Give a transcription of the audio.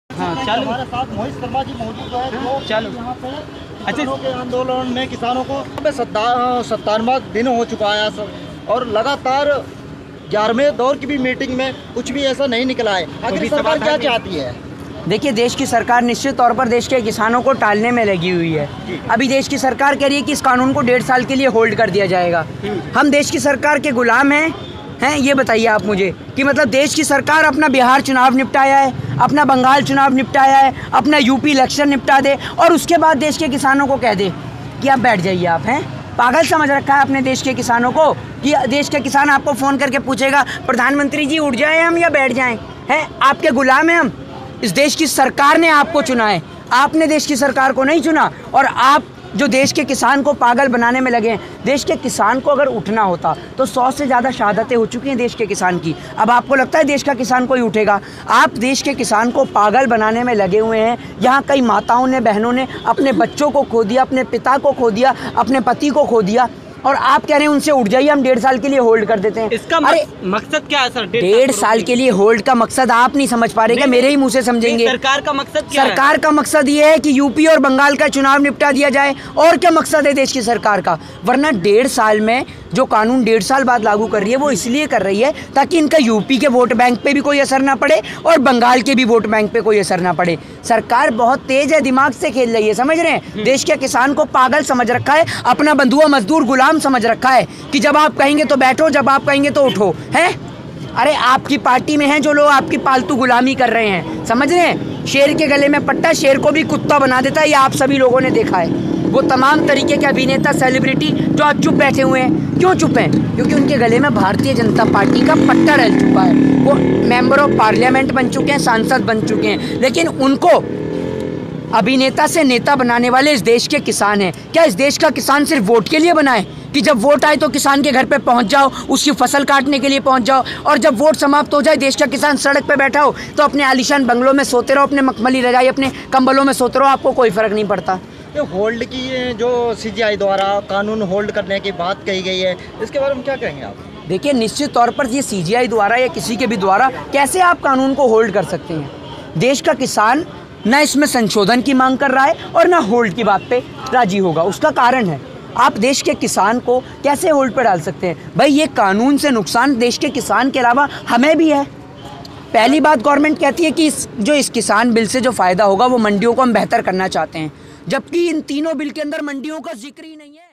हाँ चलो, हमारे साथ मोहित शर्मा जी मौजूद है जो चलो। यहाँ पे अच्छा, किसानों के आंदोलन में किसानों को 57वां दिन हो चुका है और लगातार 11वें दौर की भी मीटिंग में कुछ भी ऐसा नहीं निकला है। आखिर सरकार क्या चाहती है? देखिए, देश की सरकार निश्चित तौर पर देश के किसानों को टालने में लगी हुई है। अभी देश की सरकार कह रही है कि इस कानून को 1.5 साल के लिए होल्ड कर दिया जाएगा। हम देश की सरकार के गुलाम हैं ये बताइए आप मुझे कि मतलब देश की सरकार अपना बिहार चुनाव निपटाया है, अपना बंगाल चुनाव निपटाया है, अपना यूपी इलेक्शन निपटा दे और उसके बाद देश के किसानों को कह दे कि आप बैठ जाइए। आप हैं पागल समझ रखा है अपने देश के किसानों को कि देश का किसान आपको फ़ोन करके पूछेगा प्रधानमंत्री जी उठ जाएं हम या बैठ जाएं? हैं आपके गुलाम हैं हम। इस देश की सरकार ने आपको चुना है, आपने देश की सरकार को नहीं चुना। और आप जो देश के किसान को पागल बनाने में लगे हैं, देश के किसान को अगर उठना होता तो 100 से ज़्यादा शहादतें हो चुकी हैं देश के किसान की। अब आपको लगता है देश का किसान कोई उठेगा? आप देश के किसान को पागल बनाने में लगे हुए हैं। यहाँ कई माताओं ने, बहनों ने अपने बच्चों को खो दिया, अपने पिता को खो दिया, अपने पति को खो दिया और आप कह रहे हैं उनसे उठ जाइए, हम 1.5 साल के लिए होल्ड कर देते हैं। इसका मकसद क्या है सर? 1.5 साल के लिए होल्ड का मकसद आप नहीं समझ पा रहे क्या? मेरे ही मुंह से समझेंगे। सरकार का मकसद क्या है? सरकार का मकसद ये है कि यूपी और बंगाल का चुनाव निपटा दिया जाए। और क्या मकसद है देश की सरकार का? वरना 1.5 साल में जो कानून 1.5 साल बाद लागू कर रही है वो इसलिए कर रही है ताकि इनका यूपी के वोट बैंक पे भी कोई असर ना पड़े और बंगाल के भी वोट बैंक पे कोई असर ना पड़े। सरकार बहुत तेज है, दिमाग से खेल रही है, समझ रहे हैं? देश के किसान को पागल समझ रखा है, अपना बंधुआ मजदूर गुलाम समझ रखा है कि जब आप कहेंगे तो बैठो, जब आप कहेंगे तो उठो। हैं अरे आपकी पार्टी में हैं जो लोग आपकी पालतू गुलामी कर रहे हैं, समझ रहे हैं? शेर के गले में पट्टा शेर को भी कुत्ता बना देता है, ये आप सभी लोगों ने देखा है। वो तमाम तरीके के अभिनेता, सेलिब्रिटी जो आज चुप बैठे हुए हैं, क्यों चुप हैं? क्योंकि उनके गले में भारतीय जनता पार्टी का पट्टा डल चुका है। वो मेंबर ऑफ पार्लियामेंट बन चुके हैं, सांसद बन चुके हैं, लेकिन उनको अभिनेता से नेता बनाने वाले इस देश के किसान हैं। क्या इस देश का किसान सिर्फ वोट के लिए बना है कि जब वोट आए तो किसान के घर पे पहुंच जाओ, उसकी फसल काटने के लिए पहुंच जाओ और जब वोट समाप्त हो जाए देश का किसान सड़क पे बैठा हो तो अपने आलीशान बंगलों में सोते रहो, अपने मखमली रजाई, अपने कंबलों में सोते रहो, आपको कोई फ़र्क नहीं पड़ता? ये होल्ड की जो सीजीआई द्वारा कानून होल्ड करने की बात कही गई है, इसके बारे में क्या कहेंगे आप? देखिए, निश्चित तौर पर ये सीजीआई द्वारा या किसी के भी द्वारा कैसे आप कानून को होल्ड कर सकते हैं? देश का किसान न इसमें संशोधन की मांग कर रहा है और न होल्ड की बात पे राजी होगा। उसका कारण है, आप देश के किसान को कैसे होल्ड पर डाल सकते हैं? भाई ये कानून से नुकसान देश के किसान के अलावा हमें भी है। पहली बात, गवर्नमेंट कहती है कि इस किसान बिल से जो फ़ायदा होगा वो मंडियों को हम बेहतर करना चाहते हैं, जबकि इन तीनों बिल के अंदर मंडियों का जिक्र ही नहीं है।